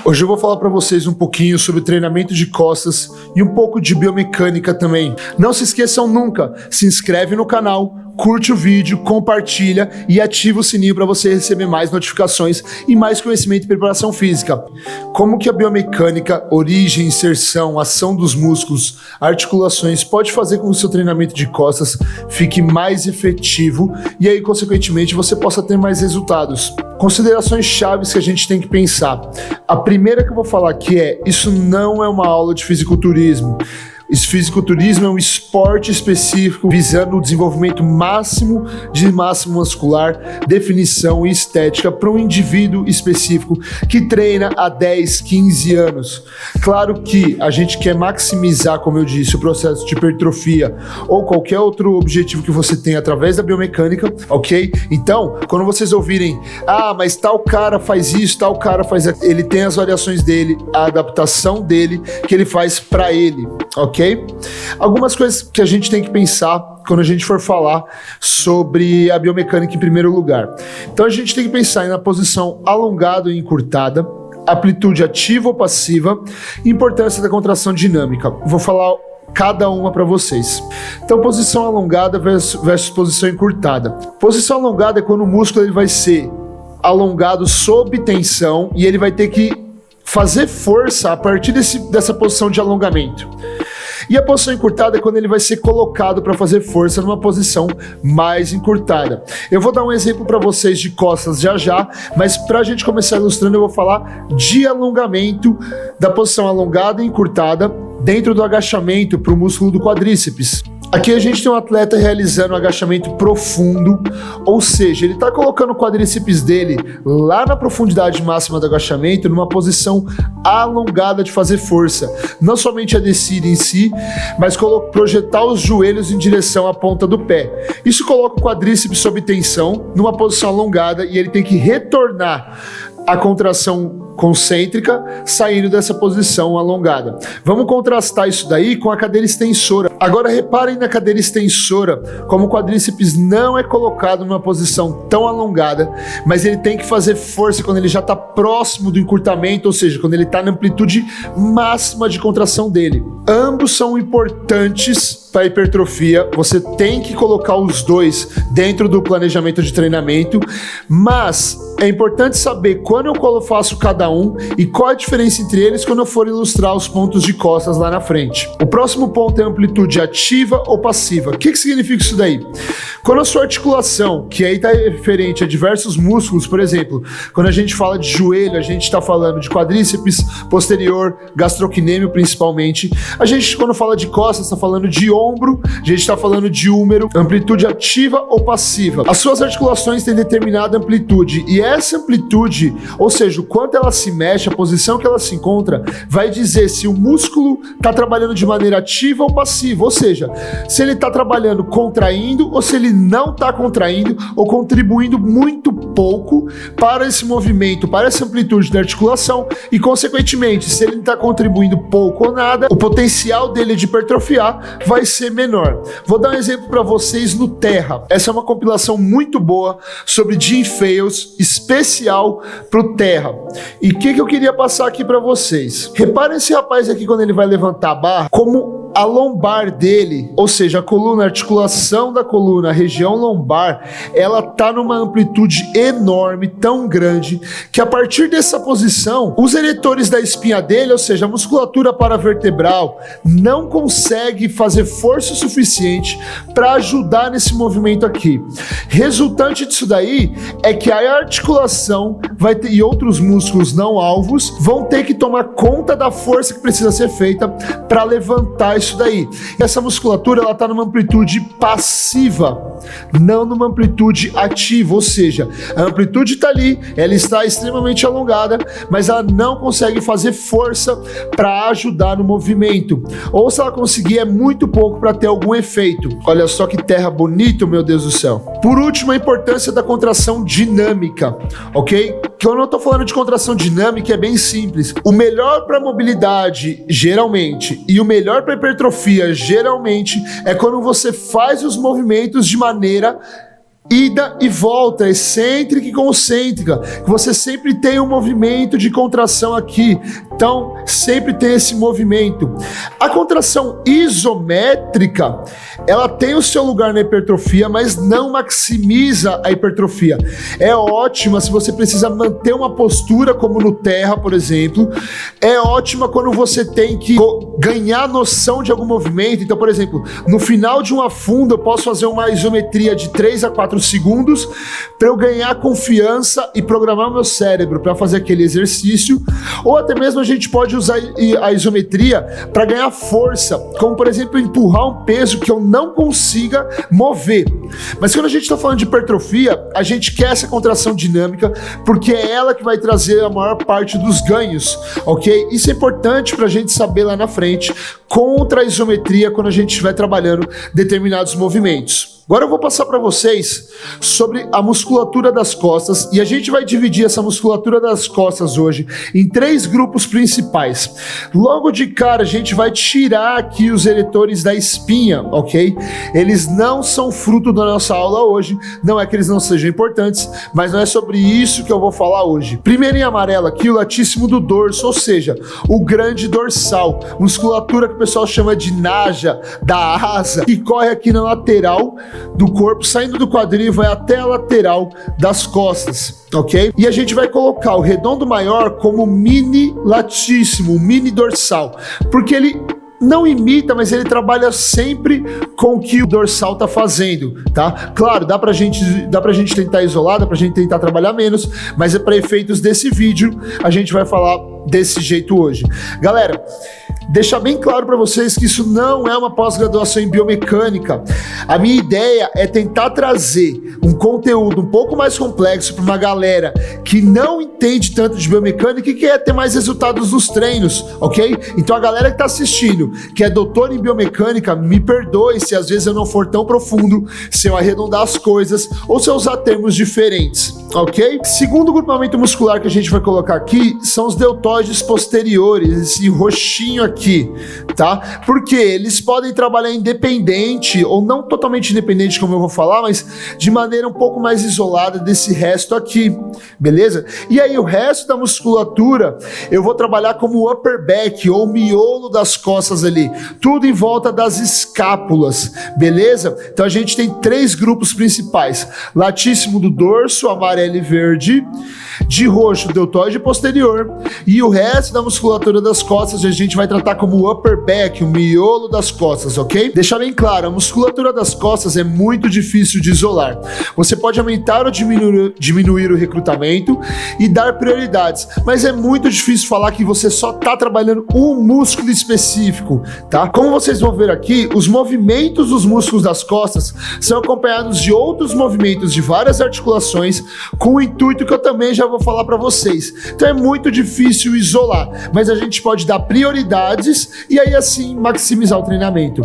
Hoje eu vou falar para vocês um pouquinho sobre treinamento de costas e um pouco de biomecânica também. Não se esqueçam nunca, se inscreve no canal, curte o vídeo, compartilha e ativa o sininho para você receber mais notificações e mais conhecimento e preparação física. Como que a biomecânica, origem, inserção, ação dos músculos, articulações pode fazer com que o seu treinamento de costas fique mais efetivo e aí, consequentemente, você possa ter mais resultados. Considerações chaves que a gente tem que pensar. A primeira que eu vou falar aqui isso não é uma aula de fisiculturismo. Esse fisiculturismo é um esporte específico visando o desenvolvimento máximo de massa muscular, definição e estética para um indivíduo específico que treina há 10, 15 anos. Claro que a gente quer maximizar, como eu disse, o processo de hipertrofia ou qualquer outro objetivo que você tenha através da biomecânica, ok? Então, quando vocês ouvirem, mas tal cara faz isso, tal cara faz aquilo, ele tem as variações dele, a adaptação dele que ele faz para ele, ok? Algumas coisas que a gente tem que pensar quando a gente for falar sobre a biomecânica em primeiro lugar. Então a gente tem que pensar na posição alongada e encurtada, amplitude ativa ou passiva, importância da contração dinâmica. Vou falar cada uma para vocês. Então, posição alongada versus posição encurtada. Posição alongada é quando o músculo ele vai ser alongado sob tensão e ele vai ter que fazer força a partir dessa posição de alongamento. E a posição encurtada é quando ele vai ser colocado para fazer força numa posição mais encurtada. Eu vou dar um exemplo para vocês de costas já, mas para a gente começar ilustrando, eu vou falar de alongamento da posição alongada e encurtada dentro do agachamento para o músculo do quadríceps. Aqui a gente tem um atleta realizando um agachamento profundo, ou seja, ele está colocando o quadríceps dele lá na profundidade máxima do agachamento, numa posição alongada de fazer força. Não somente a descida em si, mas projetar os joelhos em direção à ponta do pé. Isso coloca o quadríceps sob tensão, numa posição alongada, e ele tem que retornar a contração concêntrica saindo dessa posição alongada. Vamos contrastar isso daí com a cadeira extensora. Agora reparem na cadeira extensora, como o quadríceps não é colocado numa posição tão alongada, mas ele tem que fazer força quando ele já está próximo do encurtamento, ou seja, quando ele está na amplitude máxima de contração dele. Ambos são importantes para a hipertrofia, você tem que colocar os dois dentro do planejamento de treinamento, mas é importante saber quando eu faço cada um e qual a diferença entre eles quando eu for ilustrar os pontos de costas lá na frente. O próximo ponto é amplitude ativa ou passiva. O que significa isso daí? Quando a sua articulação, que aí está referente a diversos músculos, por exemplo, quando a gente fala de joelho, a gente está falando de quadríceps posterior, gastrocnêmio principalmente. A gente, quando fala de costas, está falando de ombro, a gente está falando de húmero, amplitude ativa ou passiva. As suas articulações têm determinada amplitude e essa amplitude, ou seja, o quanto ela se mexe, a posição que ela se encontra, vai dizer se o músculo está trabalhando de maneira ativa ou passiva, ou seja, se ele está trabalhando contraindo ou se ele não está contraindo ou contribuindo muito pouco para esse movimento, para essa amplitude da articulação e, consequentemente, se ele está contribuindo pouco ou nada, o potencial dele de hipertrofiar vai ser menor. Vou dar um exemplo para vocês no terra. Essa é uma compilação muito boa sobre Jim Fales, especial para o terra. E o que eu queria passar aqui para vocês? Reparem esse rapaz aqui quando ele vai levantar a barra, como a lombar dele, ou seja, a coluna, a articulação da coluna, a região lombar, ela tá numa amplitude enorme, tão grande, que a partir dessa posição, os eretores da espinha dele, ou seja, a musculatura paravertebral, não consegue fazer força suficiente para ajudar nesse movimento aqui. Resultante disso daí é que a articulação vai ter, e outros músculos não alvos vão ter que tomar conta da força que precisa ser feita para levantar isso daí. Essa musculatura ela está numa amplitude passiva, não numa amplitude ativa, ou seja, a amplitude está ali, ela está extremamente alongada, mas ela não consegue fazer força para ajudar no movimento, ou se ela conseguir é muito pouco para ter algum efeito. Olha só que terra bonito, meu Deus do céu. Por último, a importância da contração dinâmica, ok? Que eu não estou falando de contração dinâmica, é bem simples. O melhor para mobilidade, geralmente, e o melhor para hipertrofia, geralmente, é quando você faz os movimentos de maneira ida e volta, excêntrica e concêntrica, que você sempre tem um movimento de contração aqui, então sempre tem esse movimento. A contração isométrica, ela tem o seu lugar na hipertrofia, mas não maximiza a hipertrofia. É ótima se você precisa manter uma postura, como no terra, por exemplo. É ótima quando você tem que ganhar noção de algum movimento. Então, por exemplo, no final de um afundo, eu posso fazer uma isometria de 3 a 4 segundos para eu ganhar confiança e programar meu cérebro para fazer aquele exercício. Ou até mesmo a gente pode usar a isometria para ganhar força, como por exemplo empurrar um peso que eu não consiga mover. Mas quando a gente está falando de hipertrofia, a gente quer essa contração dinâmica porque é ela que vai trazer a maior parte dos ganhos, ok? Isso é importante para a gente saber lá na frente contra a isometria quando a gente estiver trabalhando determinados movimentos. Agora eu vou passar para vocês sobre a musculatura das costas e a gente vai dividir essa musculatura das costas hoje em 3 grupos principais. Logo de cara a gente vai tirar aqui os eretores da espinha, ok? Eles não são fruto da nossa aula hoje, não é que eles não sejam importantes, mas não é sobre isso que eu vou falar hoje. Primeiro em amarelo aqui o latíssimo do dorso, ou seja, o grande dorsal, musculatura que o pessoal chama de naja, da asa, que corre aqui na lateral do corpo, saindo do quadril, vai até a lateral das costas, ok? E a gente vai colocar o redondo maior como mini latíssimo, mini dorsal, porque ele não imita, mas ele trabalha sempre com o que o dorsal tá fazendo, tá? Claro, dá pra gente tentar isolar, dá pra gente tentar trabalhar menos, mas é para efeitos desse vídeo, a gente vai falar desse jeito hoje. Galera, deixar bem claro para vocês que isso não é uma pós-graduação em biomecânica. A minha ideia é tentar trazer um conteúdo um pouco mais complexo para uma galera que não entende tanto de biomecânica e quer ter mais resultados nos treinos, ok? Então a galera que está assistindo, que é doutor em biomecânica, me perdoe se às vezes eu não for tão profundo, se eu arredondar as coisas ou se eu usar termos diferentes, ok? Segundo grupamento muscular que a gente vai colocar aqui são os deltoides posteriores, esse roxinho aqui, tá? Porque eles podem trabalhar independente ou não totalmente independente, como eu vou falar, mas de maneira um pouco mais isolada desse resto aqui, beleza? E aí o resto da musculatura eu vou trabalhar como upper back ou miolo das costas ali, tudo em volta das escápulas, beleza? Então a gente tem 3 grupos principais: latíssimo do dorso, amarelo e verde, de roxo, deltoide posterior, e o resto da musculatura das costas a gente vai tratar como upper back, o miolo das costas, ok? Deixar bem claro, a musculatura das costas é muito difícil de isolar. Você pode aumentar ou diminuir o recrutamento e dar prioridades, mas é muito difícil falar que você só está trabalhando um músculo específico, tá? Como vocês vão ver aqui, os movimentos dos músculos das costas são acompanhados de outros movimentos de várias articulações, com o intuito que eu também já vou falar para vocês. Então é muito difícil isolar, mas a gente pode dar prioridades e aí assim maximizar o treinamento.